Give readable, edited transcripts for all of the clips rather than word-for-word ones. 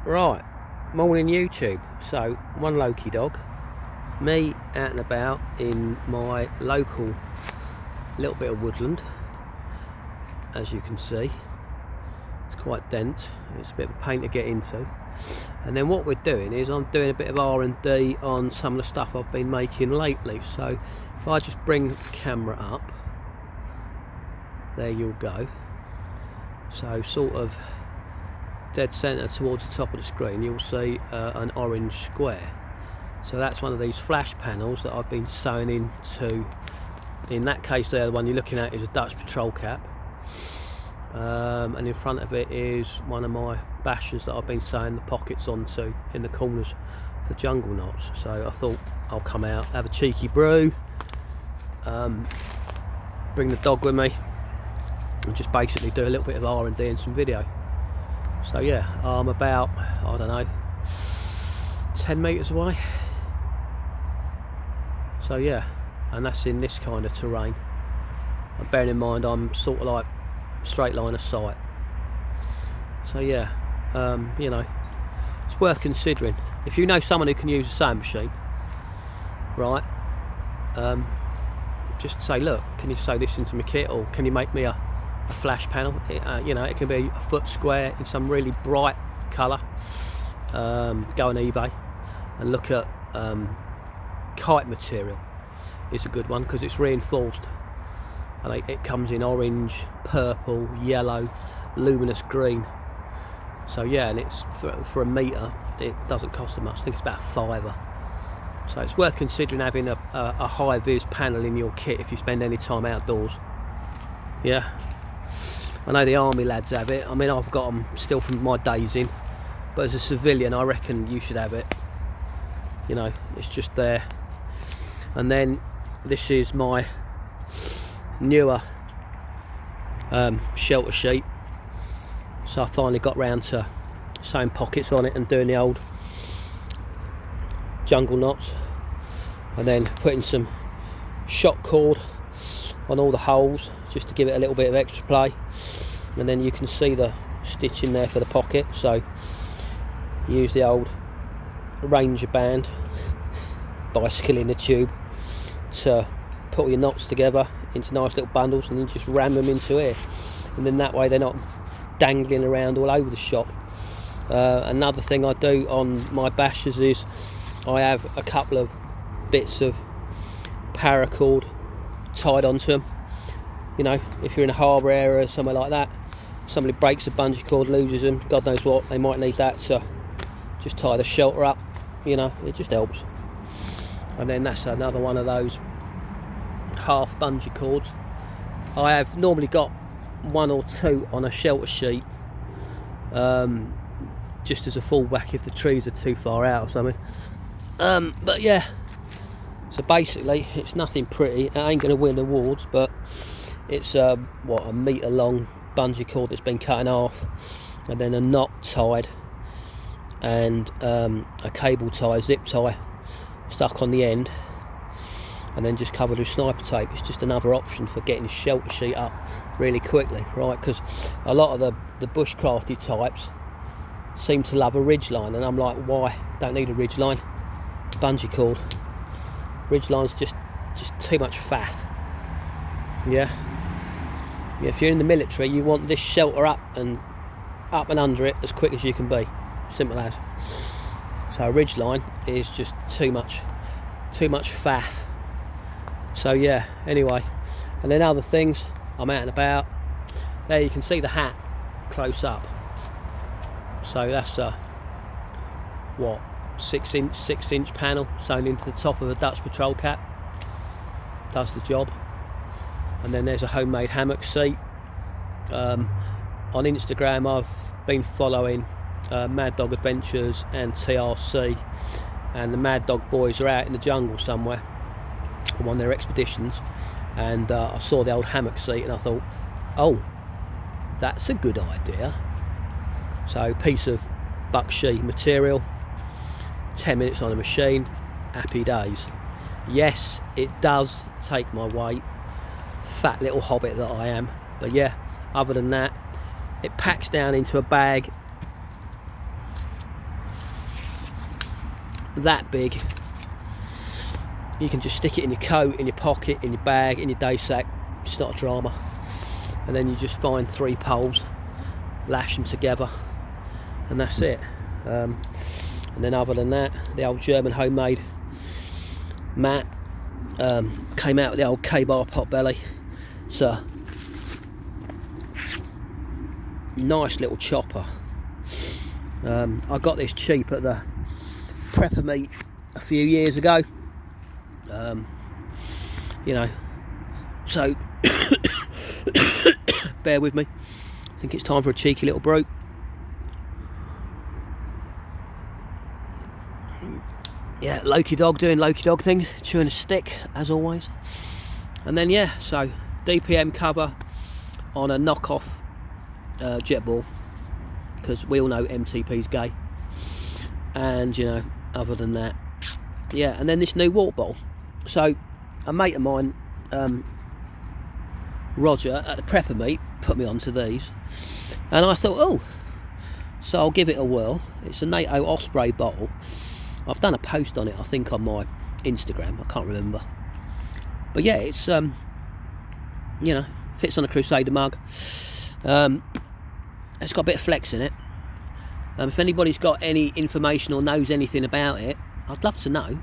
Right, morning YouTube. So one Loki dog, me out and about in my local little bit of woodland. As you can see, it's quite dense, it's a bit of a pain to get into. And then what we're doing is I'm doing a bit of R&D on some of the stuff I've been making lately. So if I just bring the camera up, there you'll go. So sort of dead center towards the top of the screen, you'll see an orange square. So that's one of these flash panels that I've been sewing into. In that case there, the one you're looking at is a Dutch patrol cap, and in front of it is one of my bashers that I've been sewing the pockets onto in the corners for jungle knots. So I thought I'll come out, have a cheeky brew, bring the dog with me, and just basically do a little bit of R&D and some video. So yeah, I'm about, I don't know, 10 metres away. So yeah, and that's in this kind of terrain. And bearing in mind I'm sort of like straight line of sight. So yeah, you know, it's worth considering. If you know someone who can use a sewing machine, right, just say, look, can you sew this into my kit, or can you make me a flash panel? You know, it can be a foot square in some really bright colour. Go on eBay and look at kite material. It's a good one because it's reinforced, and it comes in orange, purple, yellow, luminous green. So yeah, and it's for a metre, it doesn't cost that much. I think it's about a £5. So it's worth considering having a high vis panel in your kit if you spend any time outdoors. Yeah, I know the army lads have it. I mean, I've got them still from my days in, but as a civilian I reckon you should have it. You know, it's just there. And then this is my newer shelter sheet. So I finally got round to sewing pockets on it and doing the old jungle knots, and then putting some shock cord on all the holes just to give it a little bit of extra play. And then you can see the stitching there for the pocket. So use the old Ranger band, bicycle in the tube, to put all your knots together into nice little bundles, and then just ram them into here, and then that way they're not dangling around all over the shop. Another thing I do on my bashers is I have a couple of bits of paracord tied onto them. You know, if you're in a harbour area or somewhere like that, somebody breaks a bungee cord, loses them, God knows what, they might need that to just tie the shelter up. You know, it just helps. And then that's another one of those half bungee cords. I have normally got one or two on a shelter sheet, just as a fallback if the trees are too far out or something. But yeah, so basically it's nothing pretty. It ain't going to win awards, but it's what, a metre long bungee cord that's been cut in half, and then a knot tied, and a cable tie, zip tie stuck on the end, and then just covered with sniper tape. It's just another option for getting shelter sheet up really quickly, right? Because a lot of the bushcrafty types seem to love a ridge line, and I'm like, why? Don't need a ridge line. Bungee cord. Ridge line's just too much faff. Yeah, if you're in the military, you want this shelter up and under it as quick as you can be. Simple as. So a ridge line is just too much faff. So yeah, anyway, and then other things, I'm out and about. There you can see the hat close up. So that's a what, 6 inch panel sewn into the top of a Dutch patrol cap. Does the job. And then there's a homemade hammock seat. On Instagram I've been following Mad Dog Adventures and TRC, and the Mad Dog boys are out in the jungle somewhere on one of their expeditions, and I saw the old hammock seat and I thought, oh, that's a good idea. So piece of buckshea material, 10 minutes on a machine, happy days. Yes, it does take my weight, fat little hobbit that I am, but yeah, other than that, it packs down into a bag that big, you can just stick it in your coat, in your pocket, in your bag, in your day sack. It's not a drama. And then you just find 3 poles, lash them together, and that's it. And then other than that, the old German homemade mat came out with the old K-bar pot belly. It's a nice little chopper. I got this cheap at the prepper meet a few years ago. You know, so bear with me. I think it's time for a cheeky little brew. Yeah, Loki dog doing Loki dog things, chewing a stick as always. And then yeah, so DPM cover on a knockoff jet ball, because we all know MTP's gay. And you know, other than that, yeah. And then this new water bottle. So a mate of mine, Roger, at the prepper meet put me onto these, and I thought, oh, so I'll give it a whirl. It's a NATO Osprey bottle. I've done a post on it, I think, on my Instagram. I can't remember, but yeah, it's you know, fits on a Crusader mug. It's got a bit of flex in it. If anybody's got any information or knows anything about it, I'd love to know,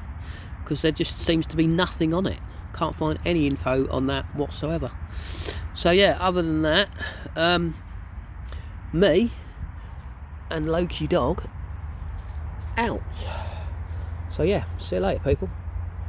because there just seems to be nothing on it. Can't find any info on that whatsoever. So yeah, other than that, me and Loki dog out. So yeah, see you later, people.